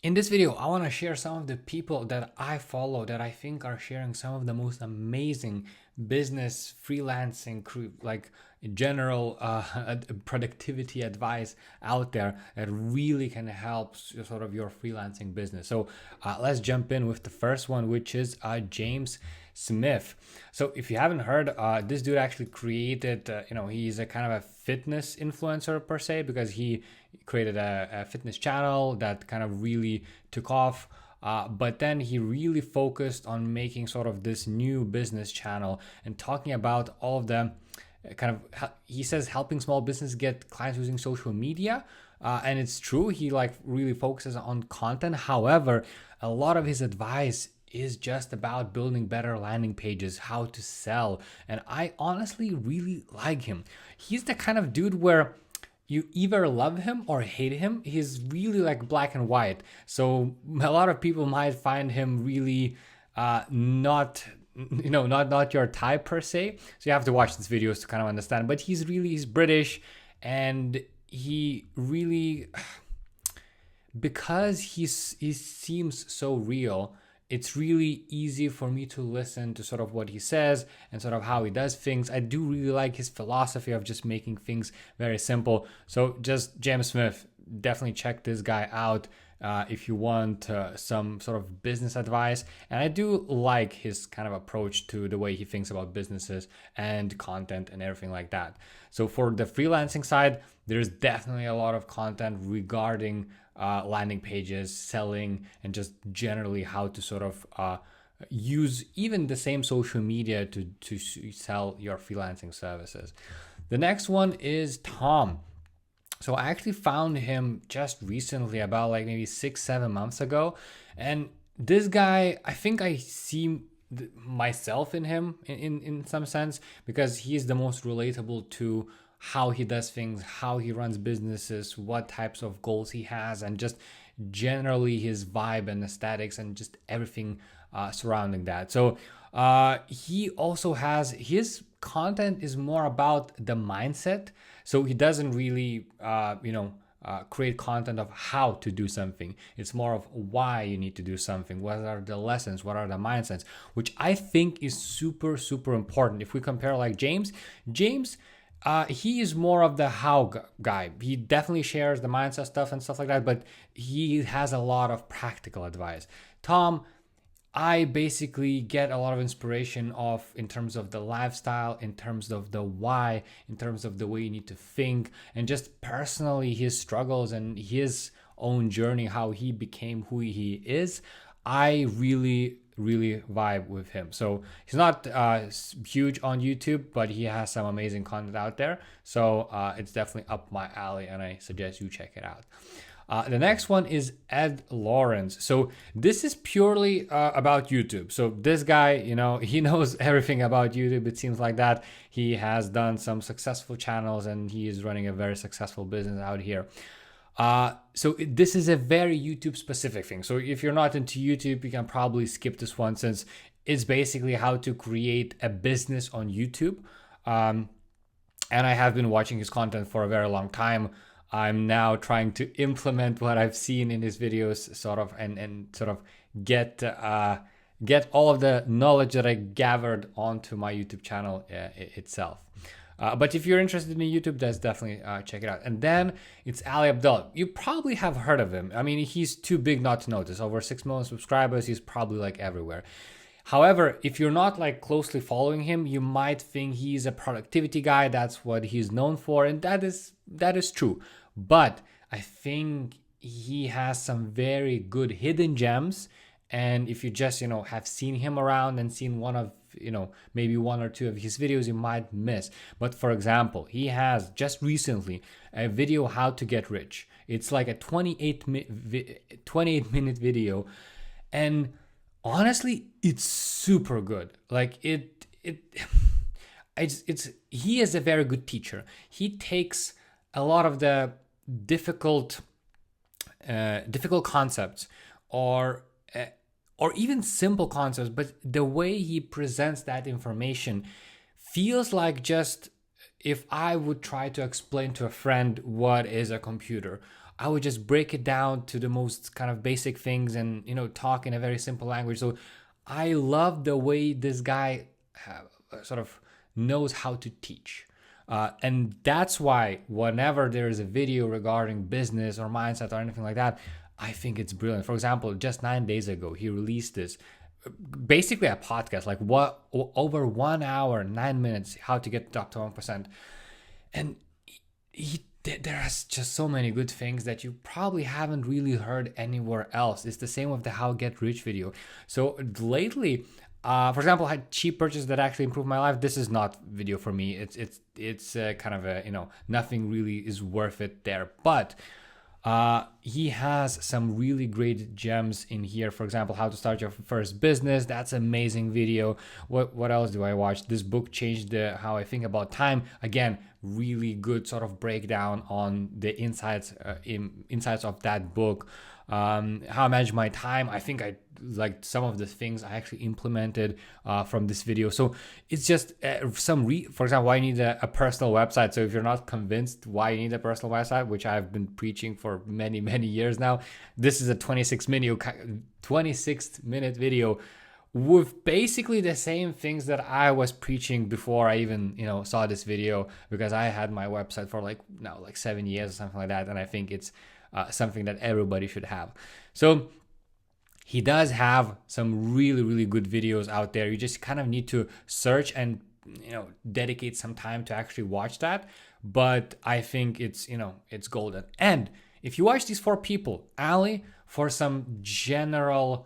In this video, I want to share some of the people that I follow that I think are sharing some of the most amazing business freelancing like general productivity advice out there that really can help sort of your freelancing business. So let's jump in with the first one, which is James Smith. So if you haven't heard, this dude actually created, he's a kind of a fitness influencer per se, because he created a fitness channel that kind of really took off. But then he really focused on making sort of this new business channel and talking about all of the he says helping small business get clients using social media. And it's true, he like really focuses on content. However, a lot of his advice is just about building better landing pages, how to sell. And I honestly really like him. He's the kind of dude where you either love him or hate him. He's really like black and white. So a lot of people might find him really not not your type per se. So you have to watch these videos to kind of understand. But he's British, and he really, because he seems so real, it's really easy for me to listen to sort of what he says and sort of how he does things. I do really like his philosophy of just making things very simple. So just James Smith, definitely check this guy out if you want some sort of business advice. And I do like his kind of approach to the way he thinks about businesses and content and everything like that. So for the freelancing side, there's definitely a lot of content regarding landing pages, selling, and just generally how to sort of use even the same social media to sell your freelancing services. The next one is Tom. So I actually found him just recently, about like maybe 6-7 months ago. And this guy, I think I see myself in him in some sense, because he is the most relatable to how he does things, how he runs businesses, what types of goals he has, and just generally his vibe and aesthetics and just everything surrounding that. So he also has, his content is more about the mindset. So he doesn't really, create content of how to do something. It's more of why you need to do something. What are the lessons? What are the mindsets? Which I think is super, super important. If we compare like James, he is more of the how guy. He definitely shares the mindset stuff and stuff like that, but he has a lot of practical advice. Tom, I basically get a lot of inspiration of in terms of the lifestyle, in terms of the why, in terms of the way you need to think, and just personally his struggles and his own journey, how he became who he is. I really vibe with him. So he's not huge on YouTube, but he has some amazing content out there. So it's definitely up my alley, and I suggest you check it out. The next one is Ed Lawrence. So this is purely about YouTube. So this guy, he knows everything about YouTube. It seems like that. He has done some successful channels, and he is running a very successful business out here. So this is a very YouTube specific thing. So if you're not into YouTube, you can probably skip this one, since it's basically how to create a business on YouTube. And I have been watching his content for a very long time. I'm now trying to implement what I've seen in his videos, sort of, and sort of get all of the knowledge that I gathered onto my YouTube channel itself. But if you're interested in YouTube, that's definitely check it out. And then it's Ali Abdaal. You probably have heard of him. I mean, he's too big not to notice. Over 6 million subscribers, he's probably like everywhere. However, if you're not like closely following him, you might think he's a productivity guy. That's what he's known for, and that is true. But I think he has some very good hidden gems. And if you just have seen him around and seen one of maybe one or two of his videos, you might miss. But for example, he has just recently a video how to get rich. It's like a 28-minute video, and honestly, it's super good. Like it's he is a very good teacher. He takes a lot of the difficult concepts, or even simple concepts, but the way he presents that information feels like just if I would try to explain to a friend what is a computer. I would just break it down to the most kind of basic things and, talk in a very simple language. So I love the way this guy sort of knows how to teach. And that's why whenever there is a video regarding business or mindset or anything like that, I think it's brilliant. For example, just 9 days ago, he released this, basically a podcast, like what, over 1 hour, 9 minutes, how to get to top to 1%. And there's just so many good things that you probably haven't really heard anywhere else. It's the same with the How Get Rich video. So lately, for example, I had cheap purchases that actually improved my life. This is not video for me. It's kind of a, nothing really is worth it there. But he has some really great gems in here. For example, how to start your first business. That's an amazing video. What else do I watch? This book changed how I think about time. Again, really good sort of breakdown on the insights of that book. How I manage my time. I think I like some of the things I actually implemented from this video. So it's just for example, why you need a personal website. So if you're not convinced why you need a personal website, which I've been preaching for many, many years now, this is a 26-minute video with basically the same things that I was preaching before I even, saw this video, because I had my website for like 7 years or something like that. And I think it's something that everybody should have. So he does have some really, really good videos out there. You just kind of need to search and, dedicate some time to actually watch that. But I think it's golden. And if you watch these 4 people, Ali, for some general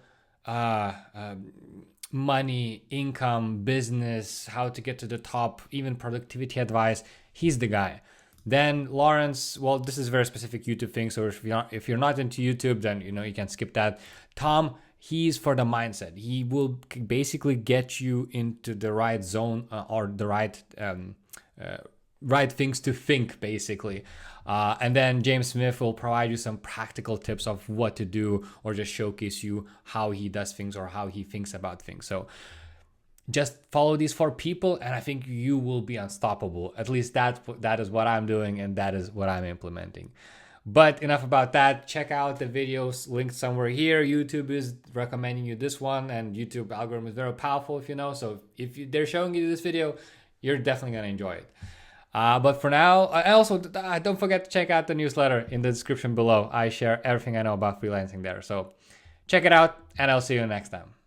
money, income, business, how to get to the top, even productivity advice, he's the guy. Then Lawrence, well, this is a very specific YouTube thing. So if you're not into YouTube, then you can skip that. Tom, he's for the mindset. He will basically get you into the right zone or the right things to think, basically. And then James Smith will provide you some practical tips of what to do, or just showcase you how he does things or how he thinks about things. So just follow these 4 people, and I think you will be unstoppable. At least that is what I'm doing, and that is what I'm implementing. But enough about that. Check out the videos linked somewhere here. YouTube is recommending you this one, and YouTube algorithm is very powerful, if you know. So if they're showing you this video, you're definitely going to enjoy it. But for now, I also don't forget to check out the newsletter in the description below. I share everything I know about freelancing there. So check it out, and I'll see you next time.